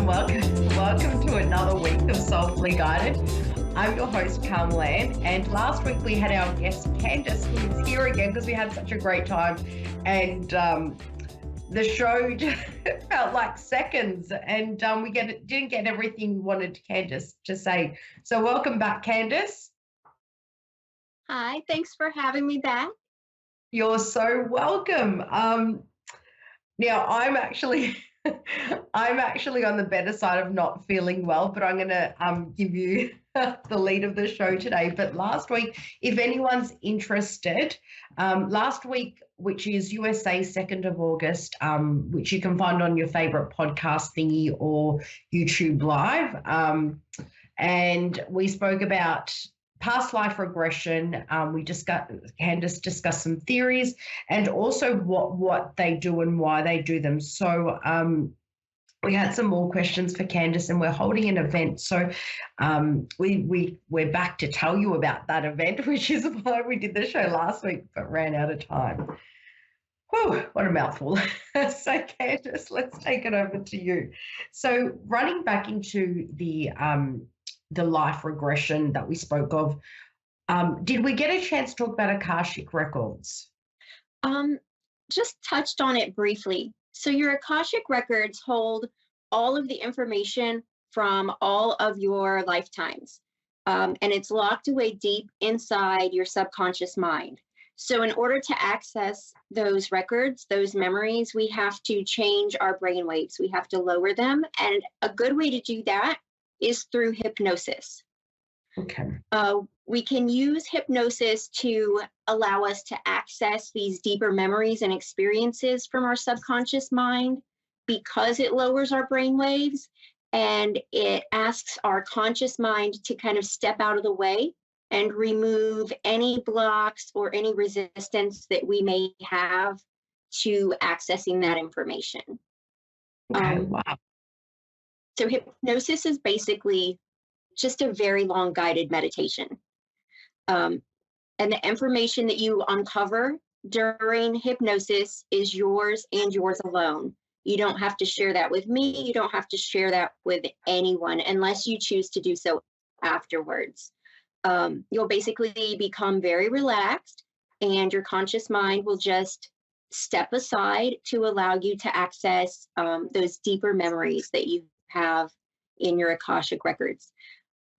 Welcome to another week of Soulfully Guided. I'm your host, Carmel-Anne, and last week we had our guest, Candace, who is here again because we had such a great time, and the show felt like seconds, and we didn't get everything we wanted Candace to say. So welcome back, Candace. Hi, thanks for having me back. You're so welcome. Now I'm actually on the better side of not feeling well, but I'm going to give you the lead of the show today. But last week, if anyone's interested, last week, which is USA 2nd of August, which you can find on your favorite podcast thingy or YouTube Live, and we spoke about past life regression. Candace discussed some theories and also what they do and why they do them. So we had some more questions for Candace, and we're holding an event. So we're back to tell you about that event, which is why we did the show last week but ran out of time. Whew, what a mouthful. So Candace, let's take it over to you. So running back into the life regression that we spoke of, did we get a chance to talk about Akashic records? Just touched on it briefly. So your Akashic records hold all of the information from all of your lifetimes, and it's locked away deep inside your subconscious mind. So in order to access those records, those memories, we have to change our brain waves. We have to lower them, and a good way to do that is through hypnosis. Okay. We can use hypnosis to allow us to access these deeper memories and experiences from our subconscious mind because it lowers our brain waves, and it asks our conscious mind to kind of step out of the way and remove any blocks or any resistance that we may have to accessing that information. Okay, wow. So hypnosis is basically just a very long guided meditation. And the information that you uncover during hypnosis is yours and yours alone. You don't have to share that with me. You don't have to share that with anyone unless you choose to do so afterwards. You'll basically become very relaxed, and your conscious mind will just step aside to allow you to access those deeper memories that you have in your Akashic records.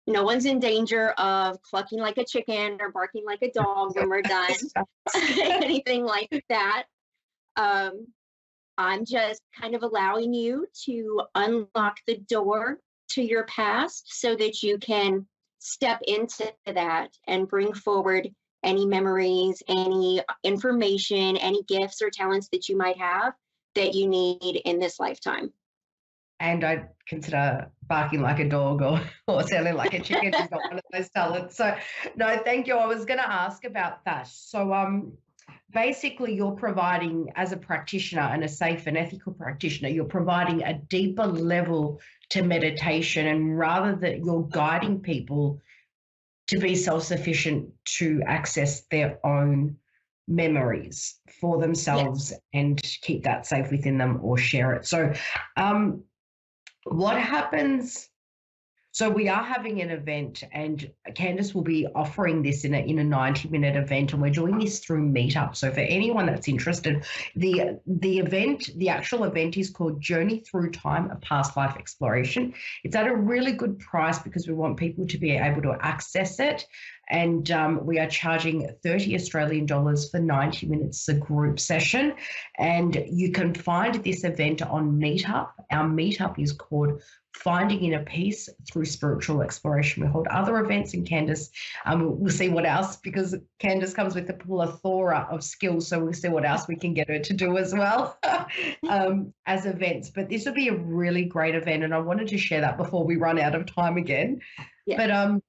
No one's in danger of clucking like a chicken or barking like a dog when we're done, anything like that. I'm just kind of allowing you to unlock the door to your past so that you can step into that and bring forward any memories, any information, any gifts or talents that you might have that you need in this lifetime. And I consider barking like a dog or sounding like a chicken is not one of those talents. So, no, thank you. I was going to ask about that. So, basically, you're providing, as a practitioner and a safe and ethical practitioner, you're providing a deeper level to meditation, and rather that you're guiding people to be self-sufficient to access their own memories for themselves. Yes. And keep that safe within them or share it. So, what happens? So we are having an event, and Candace will be offering this in a 90-minute event, and we're doing this through Meetup. So for anyone that's interested, the actual event is called Journey Through Time, a Past Life Exploration. It's at a really good price because we want people to be able to access it. And we are charging $30 Australian for 90 minutes, a group session. And you can find this event on Meetup. Our Meetup is called Finding Inner Peace Through Spiritual Exploration. We hold other events, and Candace, we'll see what else, because Candace comes with a plethora of skills, so we'll see what else we can get her to do as well as events. But this will be a really great event, and I wanted to share that before we run out of time again. Yeah. But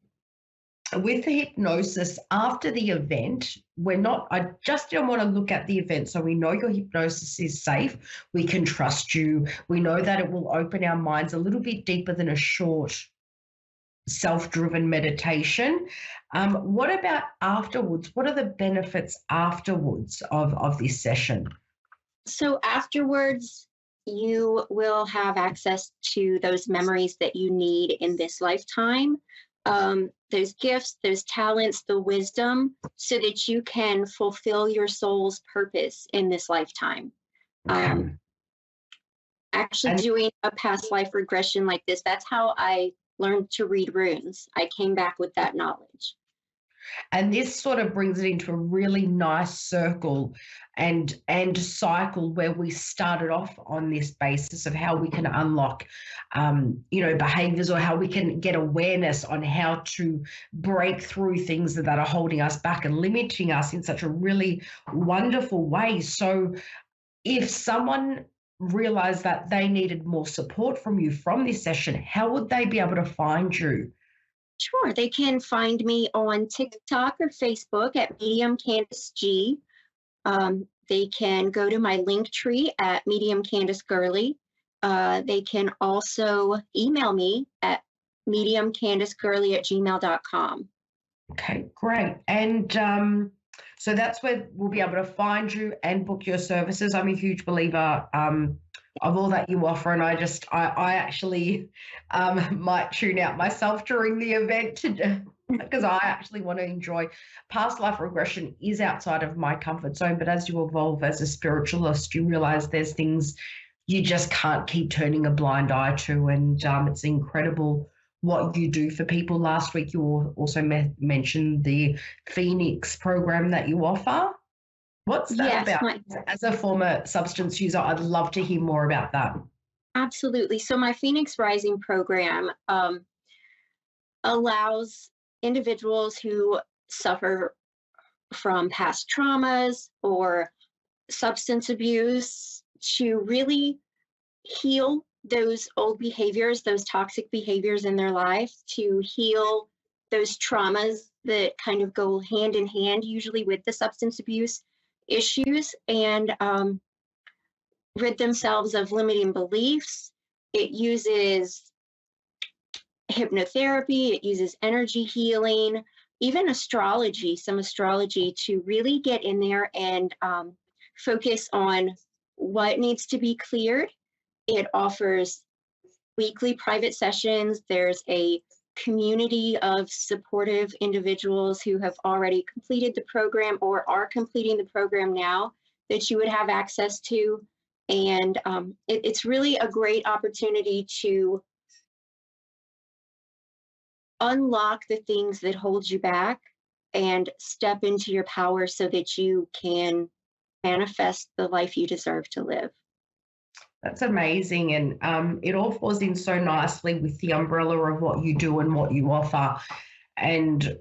with the hypnosis after the event, I just don't want to look at the event. So we know your hypnosis is safe. We can trust you. We know that it will open our minds a little bit deeper than a short self-driven meditation. What about afterwards? What are the benefits afterwards of this session? So afterwards, you will have access to those memories that you need in this lifetime, those gifts, those talents, the wisdom, so that you can fulfill your soul's purpose in this lifetime. Okay. Actually, And doing a past life regression like this, that's how I learned to read runes. I came back with that knowledge. and this sort of brings it into a really nice circle and cycle where we started off on this basis of how we can unlock behaviors, or how we can get awareness on how to break through things that are holding us back and limiting us in such a really wonderful way. So if someone realized that they needed more support from you from this session, how would they be able to find you? Sure, they can find me on TikTok or Facebook at Medium Candace G. They can go to my link tree at Medium Candace Gurley. They can also email me at mediumcandacegurley@gmail.com. Okay, great. And so that's where we'll be able to find you and book your services. I'm a huge believer of all that you offer, and I actually might tune out myself during the event because I actually want to enjoy. Past life regression is outside of my comfort zone, but as you evolve as a spiritualist, you realize there's things you just can't keep turning a blind eye to, and it's incredible what you do for people. Last week, you also mentioned the Phoenix program that you offer. What's that Yes, about? As a former substance user, I'd love to hear more about that. absolutely. So my Phoenix Rising program allows individuals who suffer from past traumas or substance abuse to really heal those old behaviors, those toxic behaviors in their life, to heal those traumas that kind of go hand in hand, usually with the substance abuse issues, and rid themselves of limiting beliefs. It uses hypnotherapy, it uses energy healing, even astrology, some astrology, to really get in there and focus on what needs to be cleared. It offers weekly private sessions. There's a community of supportive individuals who have already completed the program or are completing the program now that you would have access to. And it's really a great opportunity to unlock the things that hold you back and step into your power so that you can manifest the life you deserve to live. That's amazing. And it all falls in so nicely with the umbrella of what you do and what you offer. And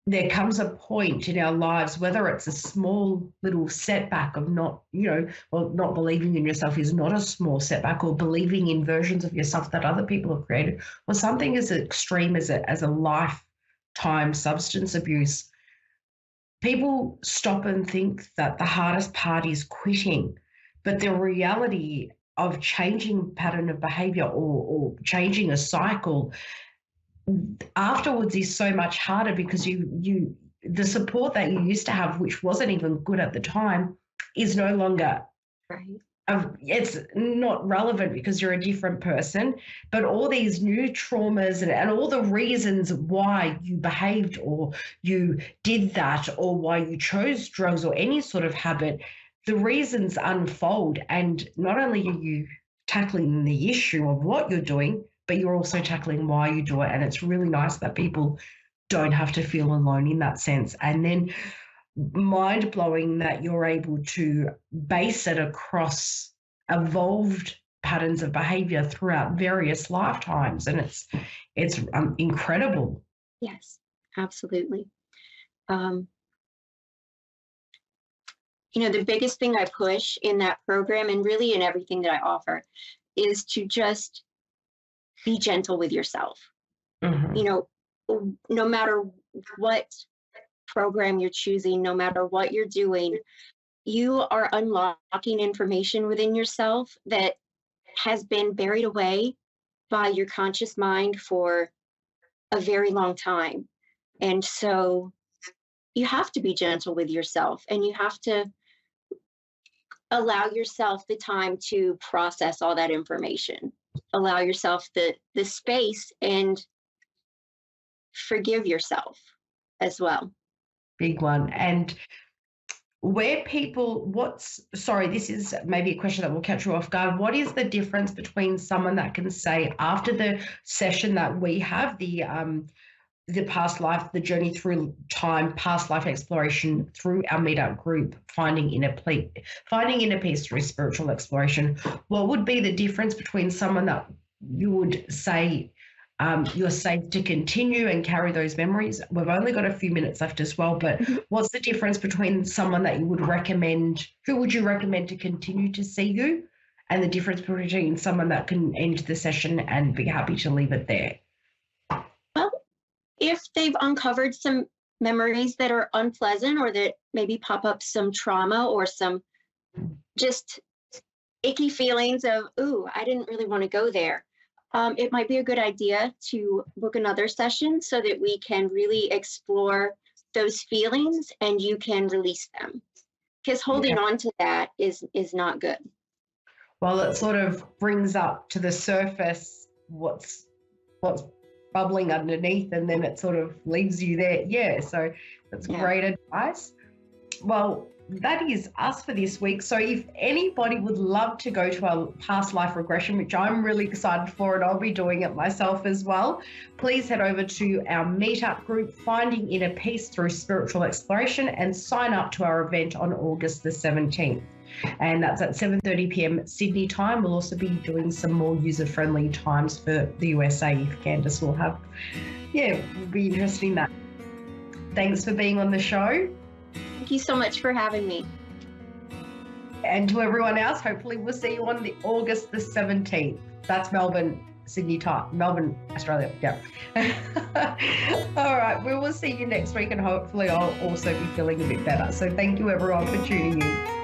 there comes a point in our lives, whether it's a small little setback of not believing in yourself is not a small setback, or believing in versions of yourself that other people have created, or something as extreme as a lifetime substance abuse. People stop and think that the hardest part is quitting, but the reality of changing pattern of behavior, or changing a cycle afterwards, is so much harder, because the support that you used to have, which wasn't even good at the time, is no longer Right. It's not relevant because you're a different person. But all these new traumas and all the reasons why you behaved or you did that, or why you chose drugs or any sort of habit, the reasons unfold. And not only are you tackling the issue of what you're doing, but you're also tackling why you do it. And it's really nice that people don't have to feel alone in that sense. And then mind blowing that you're able to base it across evolved patterns of behavior throughout various lifetimes. And it's incredible. Yes, absolutely. Um, the biggest thing I push in that program, and really in everything that I offer, is to just be gentle with yourself. Mm-hmm. No matter what program you're choosing, no matter what you're doing, you are unlocking information within yourself that has been buried away by your conscious mind for a very long time. And so you have to be gentle with yourself, and you have to allow yourself the time to process all that information. Allow yourself the space and forgive yourself as well. Big one. And where people, sorry, this is maybe a question that will catch you off guard. What is the difference between someone that can say after the session that we have, the past life, the journey through time, past life exploration through our meetup group, finding inner peace through spiritual exploration, what would be the difference between someone that you would say you're safe to continue and carry those memories? We've only got a few minutes left as well, but what's the difference between someone that you would recommend, who would you recommend to continue to see you, and the difference between someone that can end the session and be happy to leave it there? Well, if they've uncovered some memories that are unpleasant or that maybe pop up some trauma or some just icky feelings of, ooh, I didn't really want to go there. It might be a good idea to book another session so that we can really explore those feelings and you can release them. Because holding on to that is not good. Well, it sort of brings up to the surface what's bubbling underneath, and then it sort of leaves you there. Yeah, so that's great advice. Well, that is us for this week. So if anybody would love to go to our past life regression, which I'm really excited for, and I'll be doing it myself as well, please head over to our meetup group, Finding Inner Peace Through Spiritual Exploration, and sign up to our event on August the 17th. And that's at 7:30 p.m. Sydney time. We'll also be doing some more user-friendly times for the USA if Candice will have. Yeah, we'll be interested in that. Thanks for being on the show. Thank you so much for having me. And to everyone else, hopefully we'll see you on the August the 17th. That's Melbourne, Sydney time, Melbourne, Australia. Yeah. All right. We will see you next week, and hopefully I'll also be feeling a bit better. So thank you everyone for tuning in.